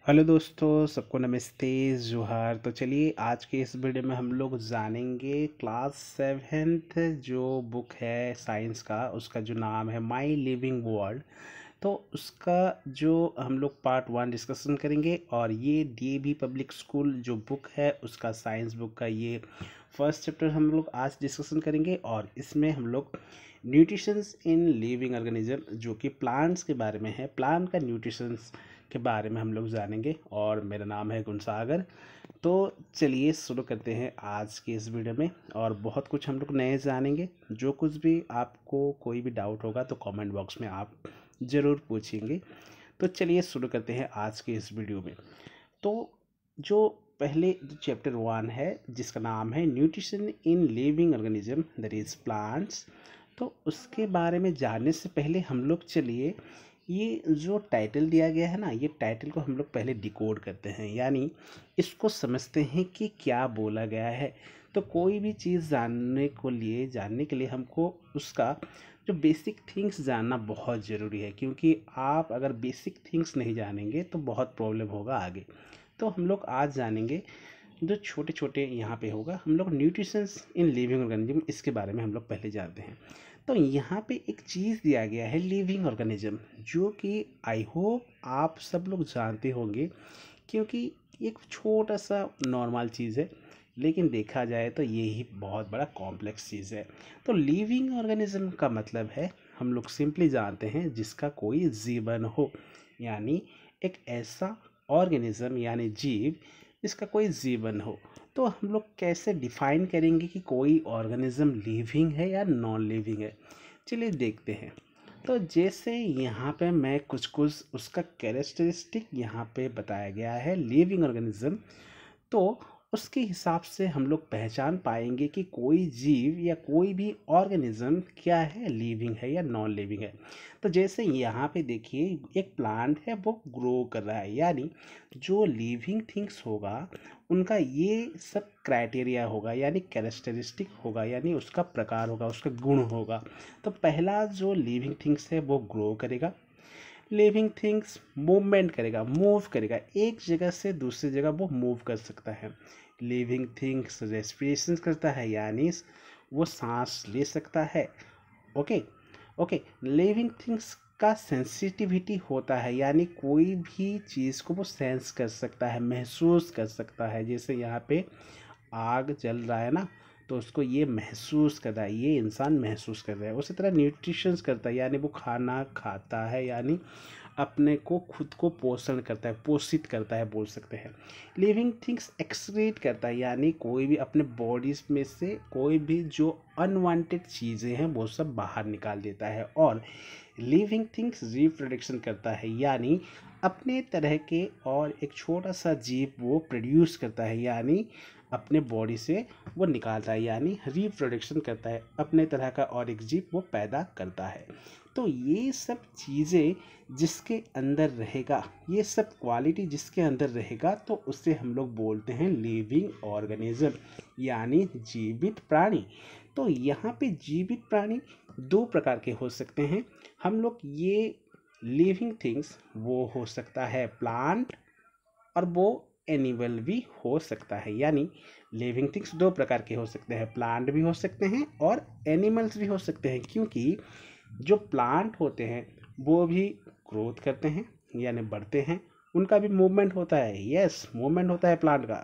Hello दोस्तों, सबको नमस्ते जोहार। तो चलिए आज के इस वीडियो में हम लोग जानेंगे क्लास सेवेंथ जो बुक है साइंस का, उसका जो नाम है माई लिविंग वर्ल्ड। तो उसका जो हम लोग पार्ट वन डिस्कशन करेंगे, और ये डीएवी पब्लिक स्कूल जो बुक है उसका साइंस बुक का ये फर्स्ट चैप्टर हम लोग आज डिस्कशन करेंगे। और इसमें हम लोग न्यूट्रिशंस इन लिविंग ऑर्गेनिज्म जो कि प्लांट्स के बारे में है, प्लांट का न्यूट्रिशंस के बारे में हम लोग जानेंगे। और मेरा नाम है गुणसागर। तो चलिए शुरू करते हैं आज के इस वीडियो में, और बहुत कुछ हम लोग नए जानेंगे। जो कुछ भी आपको कोई भी डाउट होगा तो कमेंट बॉक्स में आप ज़रूर पूछेंगे। तो चलिए शुरू करते हैं आज के इस वीडियो में। तो जो पहले जो चैप्टर वन है जिसका नाम है nutrition in living organism that is plants, तो उसके बारे में जानने से पहले हम लोग चलिए ये जो टाइटल दिया गया है ना, ये टाइटल को हम लोग पहले डिकोड करते हैं, यानी इसको समझते हैं कि क्या बोला गया है। तो कोई भी चीज़ जानने के लिए हमको उसका जो बेसिक थिंग्स जानना बहुत ज़रूरी है, क्योंकि आप अगर बेसिक थिंग्स नहीं जानेंगे तो बहुत प्रॉब्लम होगा आगे। तो हम लोग आज जानेंगे जो छोटे छोटे यहाँ पे होगा, हम लोग न्यूट्रिशंस इन लिविंग ऑर्गेनिज्म, इसके बारे में हम लोग पहले जानते हैं। तो यहाँ पे एक चीज़ दिया गया है लिविंग ऑर्गेनिज्म, जो कि आई होप आप सब लोग जानते होंगे, क्योंकि एक छोटा सा नॉर्मल चीज़ है, लेकिन देखा जाए तो ये ही बहुत बड़ा कॉम्प्लेक्स चीज़ है। तो लिविंग ऑर्गेनिज्म का मतलब है, हम लोग सिंपली जानते हैं जिसका कोई जीवन हो, यानी एक ऐसा ऑर्गेनिज्म यानी जीव जिसका कोई जीवन हो। तो हम लोग कैसे डिफाइन करेंगे कि कोई ऑर्गेनिज्म लिविंग है या नॉन लिविंग है, चलिए देखते हैं। तो जैसे यहाँ पे मैं कुछ कुछ उसका कैरेक्टरिस्टिक यहाँ पे बताया गया है लिविंग ऑर्गेनिज्म, तो उसके हिसाब से हम लोग पहचान पाएंगे कि कोई जीव या कोई भी ऑर्गेनिज्म क्या है, लिविंग है या नॉन लिविंग है। तो जैसे यहाँ पे देखिए एक प्लांट है वो ग्रो कर रहा है, यानी जो लिविंग थिंग्स होगा उनका ये सब क्राइटेरिया होगा, यानी कैरेक्टरिस्टिक होगा, यानी उसका प्रकार होगा, उसका गुण होगा। तो पहला जो लिविंग थिंग्स है वो ग्रो करेगा, लिविंग थिंग्स मूवमेंट करेगा, मूव करेगा, एक जगह से दूसरी जगह वो मूव कर सकता है। लिविंग थिंग्स रेस्पिरेशन करता है, यानी वो सांस ले सकता है। Okay okay. लिविंग थिंग्स का सेंसिटिविटी होता है, यानी कोई भी चीज़ को वो सेंस कर सकता है, महसूस कर सकता है। जैसे यहाँ पे आग जल रहा है ना, तो उसको ये महसूस कर रहा है, ये इंसान महसूस कर रहा है। उसी तरह न्यूट्रिशंस करता है, यानी वो खाना खाता है, यानी अपने को खुद को पोषण करता है, पोषित करता है बोल सकते हैं। लिविंग थिंग्स एक्सक्रीट करता है, यानी कोई भी अपने बॉडीज में से कोई भी जो अनवांटेड चीज़ें हैं वो सब बाहर निकाल देता है। और लिविंग थिंग्स रिप्रोडक्शन करता है, यानी अपने तरह के और एक छोटा सा जीव वो प्रोड्यूस करता है, यानी अपने बॉडी से वो निकालता है, यानी रिप्रोडक्शन करता है, अपने तरह का और एक जीव वो पैदा करता है। तो ये सब चीज़ें जिसके अंदर रहेगा, ये सब क्वालिटी जिसके अंदर रहेगा, तो उससे हम लोग बोलते हैं लिविंग ऑर्गेनिज्म, यानी जीवित प्राणी। तो यहाँ पे जीवित प्राणी दो प्रकार के हो सकते हैं। हम लोग ये लिविंग थिंग्स वो हो सकता है प्लांट, और वो एनिमल भी हो सकता है, यानी लिविंग थिंग्स दो प्रकार के हो सकते हैं, प्लांट भी हो सकते हैं और एनिमल्स भी हो सकते हैं। क्योंकि जो प्लांट होते हैं वो भी ग्रोथ करते हैं, यानी बढ़ते हैं, उनका भी मूवमेंट होता है। यस, मूवमेंट होता है प्लांट का।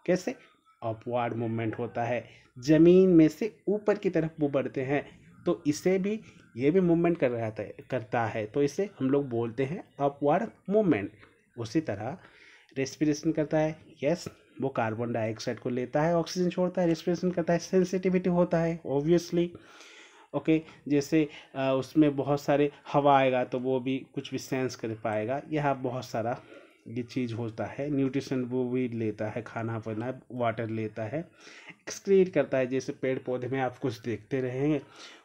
कैसे? अपवर्ड मूवमेंट होता है, जमीन में से ऊपर की तरफ वो बढ़ते हैं। तो इसे भी ये भी मूवमेंट करता है, तो इसे हम लोग बोलते हैं अपवर्ड मूवमेंट। उसी तरह रेस्पिरेशन करता है। यस, वो कार्बन डाइऑक्साइड को लेता है, ऑक्सीजन छोड़ता है, रेस्पिरेशन करता है, सेंसिटिविटी होता है ऑब्वियसली। ओके। जैसे उसमें बहुत सारे हवा आएगा तो वो भी कुछ भी सेंस कर पाएगा। यह बहुत सारा ये चीज़ होता है। न्यूट्रिशन वो भी लेता है, खाना पीना, वाटर लेता है, एक्सक्रीट करता है। जैसे पेड़ पौधे में आप कुछ देखते रहेंगे,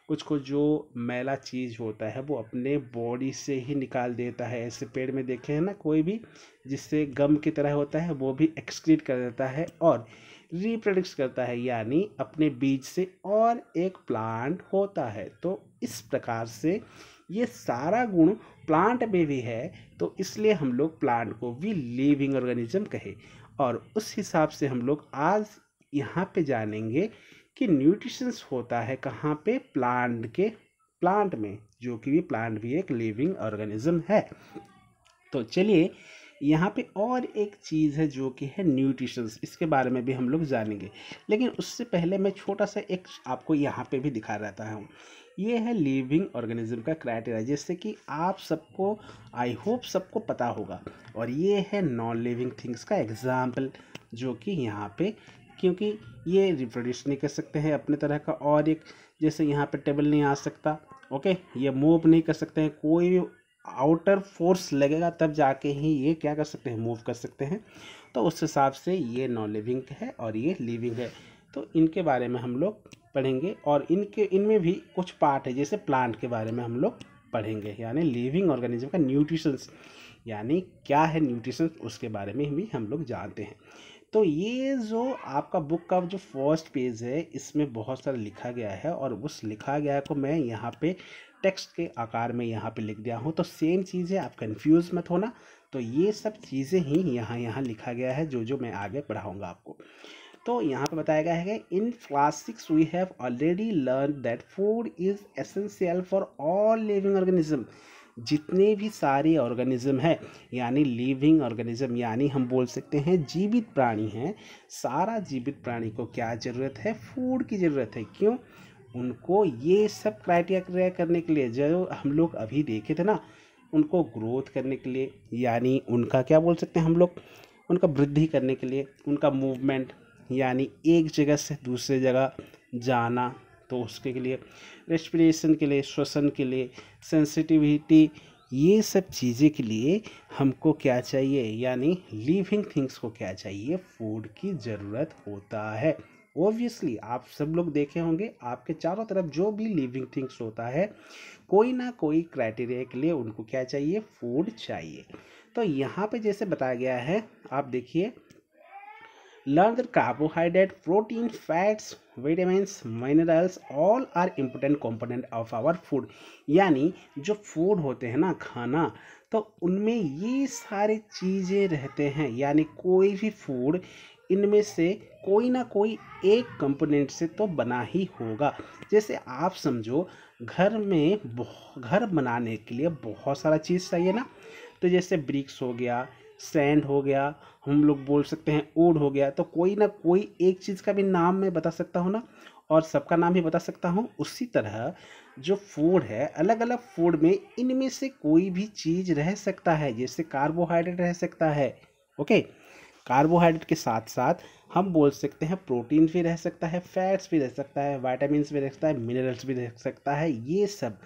कुछ को जो मैला चीज़ होता है वो अपने बॉडी से ही निकाल देता है। ऐसे पेड़ में देखे हैं ना कोई भी, जिससे गम की तरह होता है, वो भी एक्सक्रीट कर देता है और रिप्रोड्यूस करता है, यानी अपने बीज से और एक प्लांट होता है। तो इस प्रकार से ये सारा गुण प्लांट में भी है, तो इसलिए हम लोग प्लांट को भी लिविंग ऑर्गेनिज्म कहे। और उस हिसाब से हम लोग आज यहाँ पे जानेंगे कि न्यूट्रिशंस होता है कहाँ पे, प्लांट में, जो कि प्लांट भी एक लिविंग ऑर्गेनिज्म है। तो चलिए यहाँ पे और एक चीज़ है जो कि है न्यूट्रिशंस, इसके बारे में भी हम लोग जानेंगे। लेकिन उससे पहले मैं छोटा सा एक आपको यहाँ पे भी दिखा रहता हूँ। ये है लिविंग ऑर्गेनिज्म का क्राइटेरिया, जैसे कि आप सबको, आई होप सबको पता होगा। और ये है नॉन लिविंग थिंग्स का एग्जाम्पल, जो कि यहाँ पे, क्योंकि ये रिप्रोड्यूस नहीं कर सकते हैं अपने तरह का, और एक जैसे यहाँ पे टेबल नहीं आ सकता, ओके, ये मूव नहीं कर सकते हैं, कोई आउटर फोर्स लगेगा तब जाके ही ये क्या कर सकते हैं, मूव कर सकते हैं। तो उस हिसाब से ये नॉन लिविंग है और ये लिविंग है। तो इनके बारे में हम लोग पढ़ेंगे, और इनमें भी कुछ पार्ट है, जैसे प्लांट के बारे में हम लोग पढ़ेंगे, यानी लिविंग ऑर्गेनिज्म का न्यूट्रिशंस, यानी क्या है न्यूट्रिशंस, उसके बारे में भी हम लोग जानते हैं। तो ये जो आपका बुक का जो फर्स्ट पेज है, इसमें बहुत सारा लिखा गया है, और उस लिखा गया को मैं यहाँ पे टेक्स्ट के आकार में यहाँ पे लिख दिया हूँ। तो सेम चीज़ है, आप कंफ्यूज मत होना। तो ये सब चीज़ें ही यहाँ लिखा गया है, जो मैं आगे पढ़ाऊँगा आपको। तो यहाँ पे बताया गया है कि in class 6 we have already learn that food is essential for all living organism. जितने भी सारे ऑर्गेनिज्म है, यानी लिविंग ऑर्गेनिज्म, यानी हम बोल सकते हैं जीवित प्राणी हैं, सारा जीवित प्राणी को क्या ज़रूरत है, फूड की ज़रूरत है। क्यों? उनको ये सब क्राइटेरिया करने के लिए, जो हम लोग अभी देखे थे ना, उनको ग्रोथ करने के लिए, यानी उनका क्या बोल सकते हैं हम लोग, उनका वृद्धि करने के लिए, उनका मूवमेंट, यानी एक जगह से दूसरे जगह जाना, तो उसके लिए, रेस्पिरेशन के लिए, श्वसन के लिए, सेंसिटिविटी, ये सब चीज़ें के लिए हमको क्या चाहिए, यानी लिविंग थिंग्स को क्या चाहिए, फूड की ज़रूरत होता है। ओब्वियसली आप सब लोग देखे होंगे, आपके चारों तरफ जो भी लिविंग थिंग्स होता है, कोई ना कोई क्राइटेरिया के लिए उनको क्या चाहिए, फूड चाहिए। तो यहाँ पे जैसे बताया गया है, आप देखिए, learn that carbohydrate, protein, fats, vitamins, minerals all are important component of our food। यानी जो फूड होते हैं ना, खाना, तो उनमें ये सारी चीज़ें रहते हैं, यानी कोई भी फूड इनमें से कोई ना कोई एक कंपोनेंट से तो बना ही होगा। जैसे आप समझो, घर बनाने के लिए बहुत सारा चीज़ चाहिए ना, तो जैसे ब्रिक्स हो गया, सैंड हो गया, हम लोग बोल सकते हैं वुड हो गया, तो कोई ना कोई एक चीज़ का भी नाम मैं बता सकता हूँ ना, और सबका नाम भी बता सकता हूँ। उसी तरह जो फूड है, अलग अलग फूड में इनमें से कोई भी चीज़ रह सकता है, जैसे कार्बोहाइड्रेट रह सकता है, ओके, कार्बोहाइड्रेट के साथ साथ हम बोल सकते हैं प्रोटीन भी रह सकता है, फैट्स भी रह सकता है, विटामिन्स भी रह सकता है, मिनरल्स भी रह सकता है। ये सब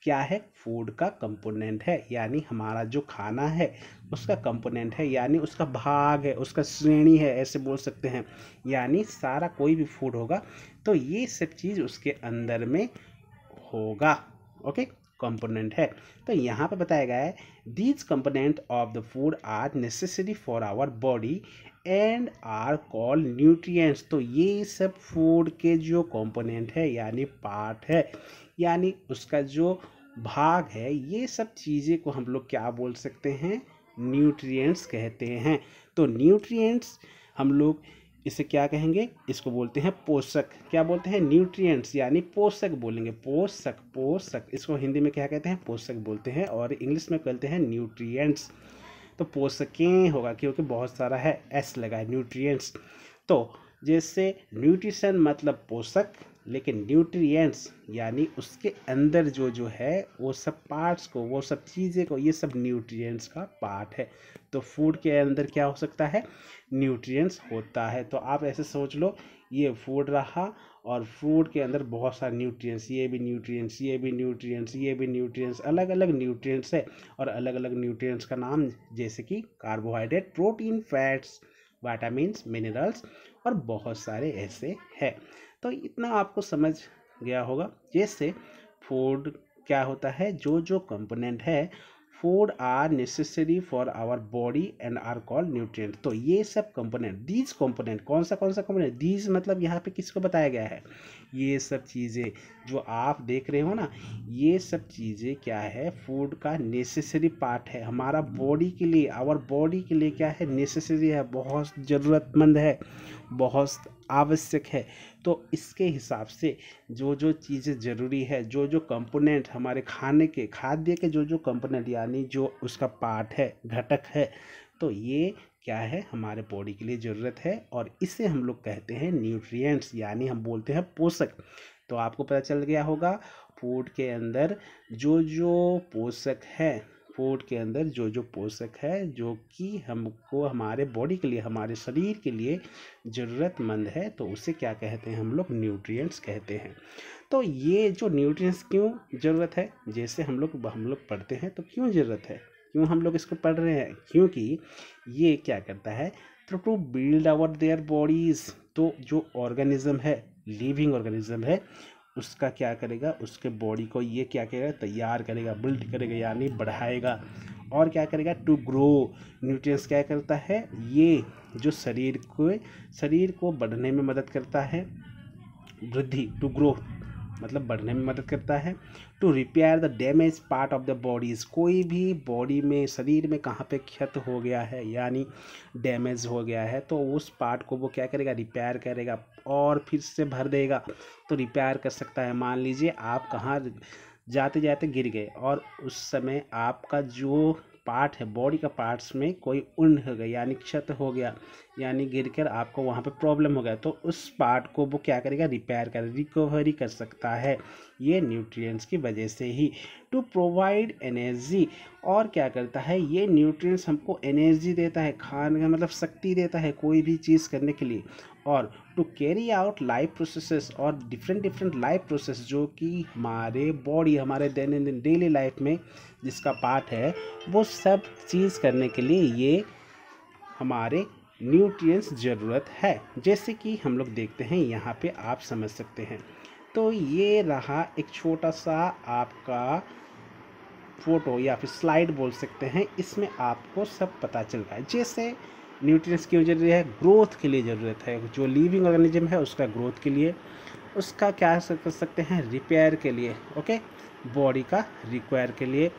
क्या है, फूड का कंपोनेंट है, यानी हमारा जो खाना है उसका कंपोनेंट है, यानी उसका भाग है, उसका श्रेणी है, ऐसे बोल सकते हैं। यानी सारा कोई भी फूड होगा तो ये सब चीज़ उसके अंदर में होगा, ओके, कंपोनेंट है। तो यहाँ पे बताया गया है, these component of the food are necessary for our body and are called nutrients. तो ये सब फूड के जो कंपोनेंट है, यानी पार्ट है, यानी उसका जो भाग है, ये सब चीज़ें को हम लोग क्या बोल सकते हैं, न्यूट्रिएंट्स कहते हैं। तो न्यूट्रिएंट्स हम लोग इसे क्या कहेंगे, इसको बोलते हैं पोषक। क्या बोलते हैं, न्यूट्रिएंट्स, यानी पोषक बोलेंगे, पोषक इसको हिंदी में क्या कहते हैं, पोषक बोलते हैं, और इंग्लिश में कहते हैं न्यूट्रिएंट्स। तो पोषकें होगा, क्योंकि बहुत सारा है, एस लगा है, न्यूट्रिएंट्स। तो जैसे न्यूट्रिशन मतलब पोषक, लेकिन न्यूट्रिएंट्स यानी उसके अंदर जो है वो सब पार्ट्स को, वो सब चीज़ें को, ये सब न्यूट्रिएंट्स का पार्ट है। तो फूड के अंदर क्या हो सकता है, न्यूट्रिएंट्स होता है। तो आप ऐसे सोच लो, ये फूड रहा, और फूड के अंदर बहुत सारे न्यूट्रिएंट्स, ये भी न्यूट्रिएंट्स, ये भी न्यूट्रिएंट्स, ये भी न्यूट्रिएंट्स, अलग अलग न्यूट्रिएंट्स है। और अलग अलग न्यूट्रिएंट्स का नाम, जैसे कि carbohydrate, protein, fats, vitamins, minerals, और बहुत सारे ऐसे हैं। तो इतना आपको समझ गया होगा। जैसे फूड क्या होता है, जो कंपोनेंट है, food are necessary for our body and are called nutrient. तो ये सब कंपोनेंट, दीज कंपोनेंट, कौन सा कंपोनेंट, दीज मतलब यहाँ पे किसको बताया गया है, ये सब चीज़ें जो आप देख रहे हो ना, ये सब चीज़ें क्या है, फूड का नेसेसरी पार्ट है हमारा बॉडी के लिए। आवर बॉडी के लिए क्या है, नेसेसरी है, बहुत ज़रूरतमंद है, बहुत आवश्यक है। तो इसके हिसाब से जो जो चीज़ें ज़रूरी है, जो जो कंपोनेंट हमारे खाने के, खाद्य के जो जो कंपोनेंट यानी जो उसका पार्ट है, घटक है, तो ये क्या है, हमारे बॉडी के लिए ज़रूरत है। और इसे हम लोग कहते हैं न्यूट्रिएंट्स, यानी हम बोलते हैं पोषक। तो आपको पता चल गया होगा फूड के अंदर जो जो पोषक है, फूड के अंदर जो जो पोषक है जो कि हमको हमारे बॉडी के लिए, हमारे शरीर के लिए ज़रूरतमंद है, तो उसे क्या कहते हैं, हम लोग न्यूट्रिएंट्स कहते हैं। तो ये जो न्यूट्रिएंट्स क्यों ज़रूरत है, जैसे हम लोग पढ़ते हैं तो क्यों ज़रूरत है, क्यों हम लोग इसको पढ़ रहे हैं, क्योंकि ये क्या करता है, तो to build our their bodies. तो जो ऑर्गेनिज्म है, लिविंग ऑर्गेनिज्म है, उसका क्या करेगा, उसके बॉडी को ये क्या करेगा, तैयार करेगा, बिल्ड करेगा, यानी बढ़ाएगा। और क्या करेगा, टू ग्रो। न्यूट्रिएंट्स क्या करता है, ये जो शरीर को बढ़ने में मदद करता है, वृद्धि, टू ग्रो मतलब बढ़ने में मदद करता है। To repair the damage part of the bodies, कोई भी बॉडी में, शरीर में कहाँ पे क्षत हो गया है यानी डैमेज हो गया है, तो उस पार्ट को वो क्या करेगा, रिपेयर करेगा और फिर से भर देगा। तो रिपेयर कर सकता है। मान लीजिए आप कहाँ जाते जाते गिर गए और उस समय आपका जो पार्ट है, बॉडी का पार्ट्स में कोई उन हो गया यानी क्षत हो गया, यानी गिरकर आपको वहाँ पे प्रॉब्लम हो गया, तो उस पार्ट को वो क्या करेगा, रिपेयर कर, रिकवरी कर सकता है, ये न्यूट्रिएंट्स की वजह से ही। टू प्रोवाइड एनर्जी, और क्या करता है, ये न्यूट्रिएंट्स हमको एनर्जी देता है, खाने का मतलब शक्ति देता है कोई भी चीज़ करने के लिए। और to carry out life processes, और डिफरेंट लाइफ प्रोसेस जो कि हमारे बॉडी, हमारे दैनिक डेली लाइफ में जिसका पार्ट है, वो सब चीज़ करने के लिए ये हमारे न्यूट्रिएंट्स ज़रूरत है। जैसे कि हम लोग देखते हैं यहाँ पे, आप समझ सकते हैं। तो ये रहा एक छोटा सा आपका फ़ोटो या फिर स्लाइड बोल सकते हैं, इसमें आपको सब पता चल रहा है। जैसे न्यूट्रिएंट्स क्यों जरूरी है, ग्रोथ के लिए ज़रूरत है, जो लिविंग ऑर्गेनिज्म है उसका ग्रोथ के लिए, उसका क्या कर सकते हैं, रिपेयर के लिए, ओके, बॉडी का रिक्वायर के लिए।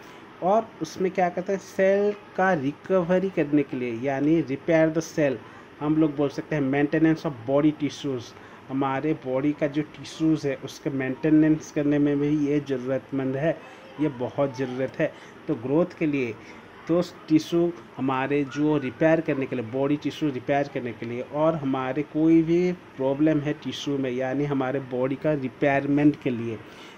और उसमें क्या कहते हैं, सेल का रिकवरी करने के लिए, यानी रिपेयर द सेल, हम लोग बोल सकते हैं मेंटेनेंस ऑफ बॉडी टिश्यूज़, हमारे बॉडी का जो टिश्यूज़ है उसके मेंटेनेंस करने में भी ये ज़रूरतमंद है, ये बहुत ज़रूरत है। तो ग्रोथ के लिए, तो टिश्यू हमारे जो रिपेयर करने के लिए, बॉडी टिश्यू रिपेयर करने के लिए, और हमारे कोई भी प्रॉब्लम है टिश्यू में यानी हमारे बॉडी का रिपेयरमेंट के लिए,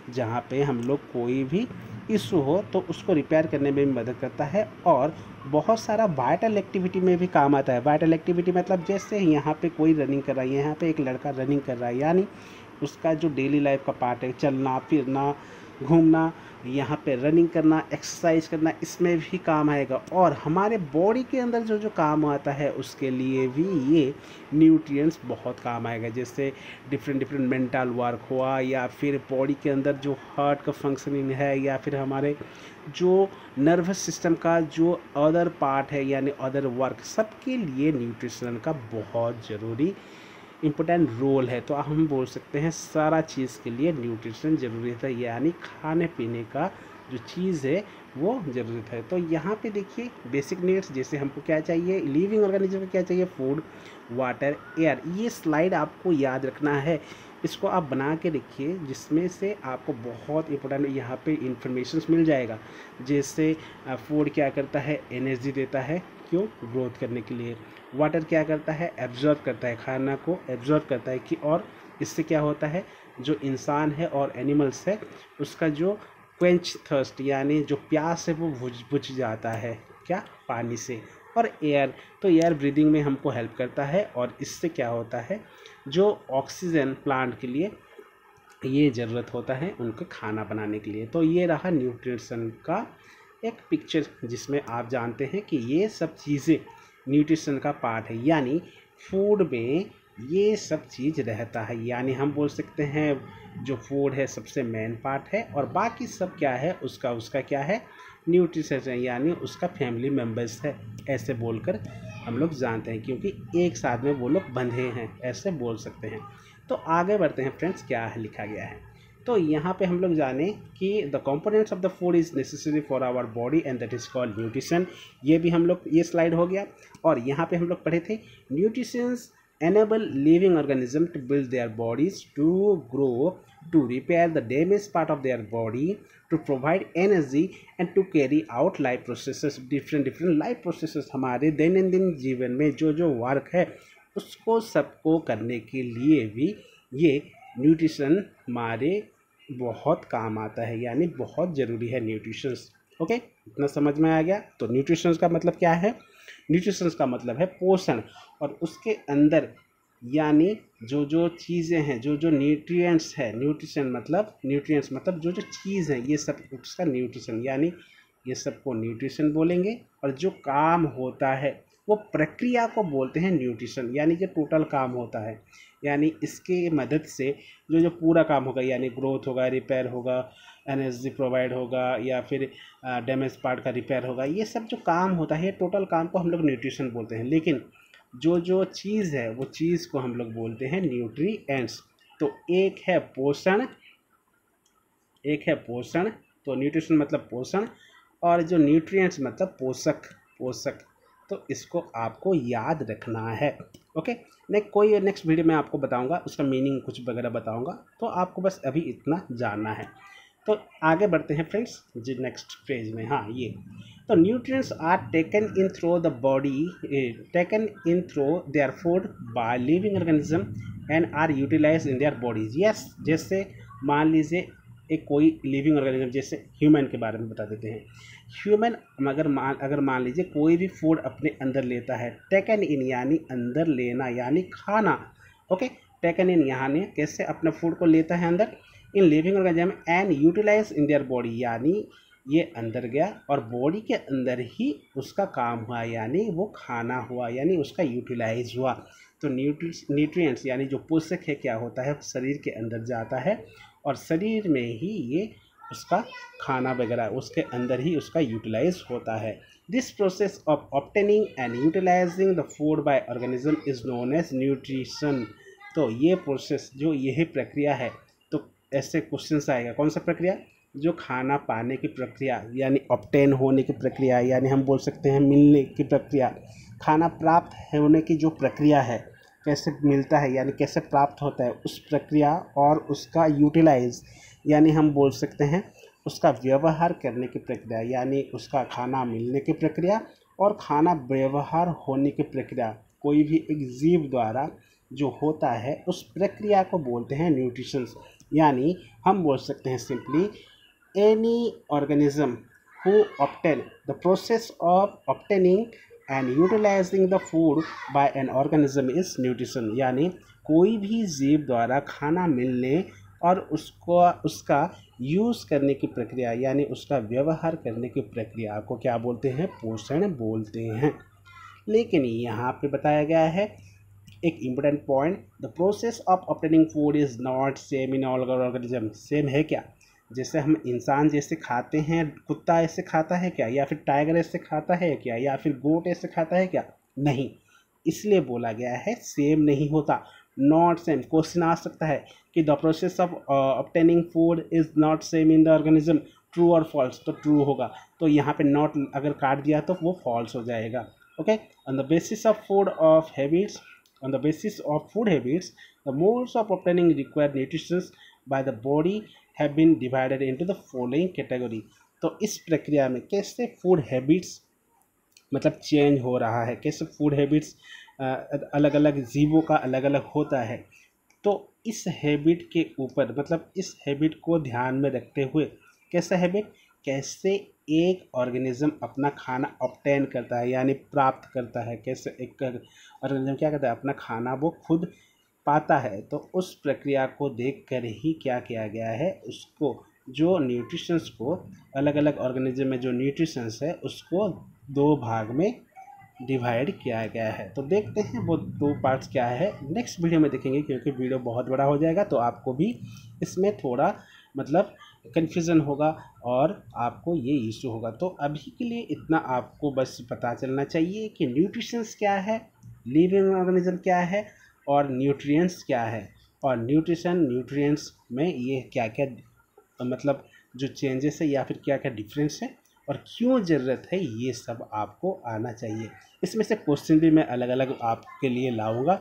जहाँ पे हम लोग कोई भी इशू हो तो उसको रिपेयर करने में भी मदद करता है। और बहुत सारा वाइटल एक्टिविटी में भी काम आता है। वाइटल एक्टिविटी मतलब जैसे यहाँ पे कोई रनिंग कर रहा है, यहाँ पे एक लड़का रनिंग कर रहा है, यानी उसका जो डेली लाइफ का पार्ट है, चलना फिरना, घूमना, यहाँ पे रनिंग करना, एक्सरसाइज करना, इसमें भी काम आएगा। और हमारे बॉडी के अंदर जो जो काम आता है उसके लिए भी ये न्यूट्रिएंट्स बहुत काम आएगा। जैसे डिफरेंट मेंटल वर्क हुआ, या फिर बॉडी के अंदर जो हार्ट का फंक्शनिंग है, या फिर हमारे जो नर्वस सिस्टम का जो अदर पार्ट है यानी अदर वर्क, सबके लिए न्यूट्रिशन का बहुत ज़रूरी इम्पोर्टेंट रोल है। तो हम बोल सकते हैं सारा चीज़ के लिए न्यूट्रिशन ज़रूरी है, यानी खाने पीने का जो चीज़ है वो ज़रूरत है। तो यहाँ पे देखिए बेसिक नीड्स, जैसे हमको क्या चाहिए, लिविंग ऑर्गेनिज्म को क्या चाहिए, फूड, वाटर, एयर। ये स्लाइड आपको याद रखना है, इसको आप बना के रखिए, जिसमें से आपको बहुत इंपॉर्टेंट यहाँ पे इंफॉर्मेशंस मिल जाएगा। जैसे फूड क्या करता है, एनर्जी देता है, क्यों, ग्रोथ करने के लिए। वाटर क्या करता है, एब्जॉर्ब करता है, खाना को एब्जॉर्ब करता है कि, और इससे क्या होता है, जो इंसान है और एनिमल्स है उसका जो क्वेंच थर्स्ट यानी जो प्यास है वो बुझ जाता है, क्या, पानी से। और एयर, तो एयर ब्रीदिंग में हमको हेल्प करता है, और इससे क्या होता है, जो ऑक्सीजन प्लांट के लिए ये ज़रूरत होता है उनके खाना बनाने के लिए। तो ये रहा न्यूट्रिशन का एक पिक्चर, जिसमें आप जानते हैं कि ये सब चीज़ें न्यूट्रिशन का पार्ट है, यानी फूड में ये सब चीज़ रहता है। यानी हम बोल सकते हैं जो फूड है सबसे मेन पार्ट है, और बाकी सब क्या है, उसका क्या है, न्यूट्रिशन है, यानी उसका फैमिली मेम्बर्स है, ऐसे बोलकर हम लोग जानते हैं, क्योंकि एक साथ में वो लोग बंधे हैं, ऐसे बोल सकते हैं। तो आगे बढ़ते हैं फ्रेंड्स, क्या है लिखा गया है। तो यहाँ पे हम लोग जाने कि the components of the food is necessary for our body and that is called nutrition. ये भी हम लोग, ये स्लाइड हो गया। और यहाँ पे हम लोग पढ़े थे nutritions enable living organism to build their bodies, to grow, to repair the damaged part of their body, to provide energy and to carry out life processes, different life processes। हमारे दैनंदिन जीवन में जो जो वर्क है उसको सबको करने के लिए भी ये न्यूट्रिशन हमारे बहुत काम आता है, यानी बहुत ज़रूरी है न्यूट्रिशंस। ओके, इतना समझ में आ गया। तो न्यूट्रिशंस का मतलब क्या है? न्यूट्रिशंस का मतलब है पोषण, और उसके अंदर यानी जो जो चीज़ें हैं, जो जो न्यूट्रिएंट्स है, न्यूट्रिएंट्स मतलब जो जो चीज़ है, ये सब उसका न्यूट्रिशन, यानी ये सबको न्यूट्रिशन बोलेंगे। और जो काम होता है वो प्रक्रिया को बोलते हैं न्यूट्रिशन, यानी जो टोटल काम होता है, यानी इसके मदद से जो जो पूरा काम होगा, यानी ग्रोथ होगा, रिपेयर होगा, एनर्जी प्रोवाइड होगा, या फिर डैमेज पार्ट का रिपेयर होगा, ये सब जो काम होता है टोटल काम को हम लोग न्यूट्रिशन बोलते हैं। लेकिन जो जो चीज़ है वो चीज़ को हम लोग बोलते हैं न्यूट्रिएंट्स। तो एक है पोषण, तो न्यूट्रिशन मतलब पोषण, और जो न्यूट्रिएंट्स मतलब पोषक। तो इसको आपको याद रखना है। ओके, नेक्स्ट वीडियो में आपको बताऊंगा, उसका मीनिंग कुछ वगैरह बताऊंगा। तो आपको बस अभी इतना जानना है। तो आगे बढ़ते हैं फ्रेंड्स जी नेक्स्ट पेज में। हाँ, ये तो nutrients are taken in through the body, taken in through their food by living organism and are utilize in their bodies. Yes, जैसे मान लीजिए एक कोई लिविंग ऑर्गेनिज्म, जैसे ह्यूमन के बारे में बता देते हैं। ह्यूमन अगर मान लीजिए कोई भी फूड अपने अंदर लेता है, टेकन इन यानी अंदर लेना यानी खाना। ओके, टेकन इन यानी कैसे अपने फूड को लेता है अंदर, in living organism and utilize in their body, यानी ये अंदर गया और बॉडी के अंदर ही उसका काम हुआ, यानी वो खाना हुआ, यानी उसका यूटिलाइज हुआ। तो न्यूट्रिएंट्स यानी जो पोषक है क्या होता है, शरीर के अंदर जाता है और शरीर में ही ये उसका खाना वगैरह उसके अंदर ही उसका यूटिलाइज होता है। This process of obtaining and utilizing the food by organism is known as nutrition. तो ये प्रोसेस, जो यही प्रक्रिया है, तो ऐसे क्वेश्चन आएगा, कौन सा प्रक्रिया? जो खाना पाने की प्रक्रिया, यानी ऑब्टेन होने की प्रक्रिया, यानी हम बोल सकते हैं मिलने की प्रक्रिया। खाना प्राप्त होने की जो प्रक्रिया है, कैसे मिलता है यानी कैसे प्राप्त होता है, उस प्रक्रिया, और उसका यूटिलाइज यानी हम बोल सकते हैं उसका व्यवहार करने की प्रक्रिया, यानी उसका खाना मिलने की प्रक्रिया और खाना व्यवहार होने की प्रक्रिया। कोई भी एक जीव द्वारा जो होता है उस प्रक्रिया को बोलते हैं न्यूट्रिशन। यानी हम बोल सकते हैं simply, any organism who obtain the process of obtaining and utilizing the food by an organism is nutrition। यानी कोई भी जीव द्वारा खाना मिलने और उसका यूज़ करने की प्रक्रिया, यानी उसका व्यवहार करने की प्रक्रिया को क्या बोलते हैं? पोषण बोलते हैं। लेकिन यहाँ पे बताया गया है एक important point, the process of obtaining food is not same in all organism. Same है क्या? जैसे हम इंसान जैसे खाते हैं, कुत्ता ऐसे खाता है क्या, या फिर टाइगर ऐसे खाता है क्या, या फिर गोट ऐसे खाता है क्या? नहीं, इसलिए बोला गया है सेम नहीं होता, नॉट सेम। क्वेश्चन आ सकता है कि the process of obtaining food is not same in the organism, true और फॉल्स। तो ट्रू होगा, तो यहाँ पे नॉट अगर काट दिया तो वो फॉल्स हो जाएगा। Okay, on the basis of food of habits, on the basis of food habits, the modes of obtaining required nutrition by the body have been divided into the following category। तो इस प्रक्रिया में कैसे food habits मतलब change हो रहा है, कैसे फूड हैबिट्स अलग अलग जीवों का अलग अलग होता है। तो इस हैबिट के ऊपर, मतलब इस हैबिट को ध्यान में रखते हुए, कैसा हैबिट, कैसे एक ऑर्गेनिज्म अपना खाना ऑब्टेन करता है यानी प्राप्त करता है, कैसे एक ऑर्गेनिज्म क्या करता है, अपना खाना वो खुद पाता है। तो उस प्रक्रिया को देखकर ही क्या किया गया है, उसको जो न्यूट्रिशंस को अलग अलग ऑर्गेनिज्म में जो न्यूट्रिशंस है उसको दो भाग में डिवाइड किया गया है। तो देखते हैं वो दो पार्ट्स क्या है, नेक्स्ट वीडियो में देखेंगे, क्योंकि वीडियो बहुत बड़ा हो जाएगा तो आपको भी इसमें थोड़ा मतलब कन्फ्यूज़न होगा और आपको ये इशू होगा। तो अभी के लिए इतना आपको बस पता चलना चाहिए कि न्यूट्रिशंस क्या है, लिविंग ऑर्गेनिज्म क्या है और न्यूट्रिएंट्स क्या है। और न्यूट्रिशन न्यूट्रिएंट्स में ये क्या क्या मतलब जो चेंजेस है या फिर क्या क्या डिफरेंस है और क्यों ज़रूरत है, ये सब आपको आना चाहिए। इसमें से क्वेश्चन भी मैं अलग अलग आपके लिए लाऊंगा।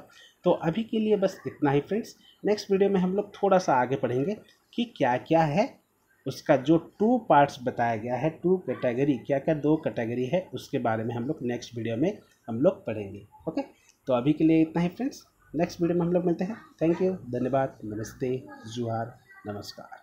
तो अभी के लिए बस इतना ही फ्रेंड्स। नेक्स्ट वीडियो में हम लोग थोड़ा सा आगे पढ़ेंगे कि क्या क्या है उसका, जो 2 पार्ट्स बताया गया है, 2 कैटेगरी, क्या क्या 2 कैटेगरी है, उसके बारे में हम लोग नेक्स्ट वीडियो में हम लोग पढ़ेंगे। ओके, तो अभी के लिए इतना ही फ्रेंड्स। नेक्स्ट वीडियो में हम लोग मिलते हैं। थैंक यू, धन्यवाद, नमस्ते, जुहार, नमस्कार।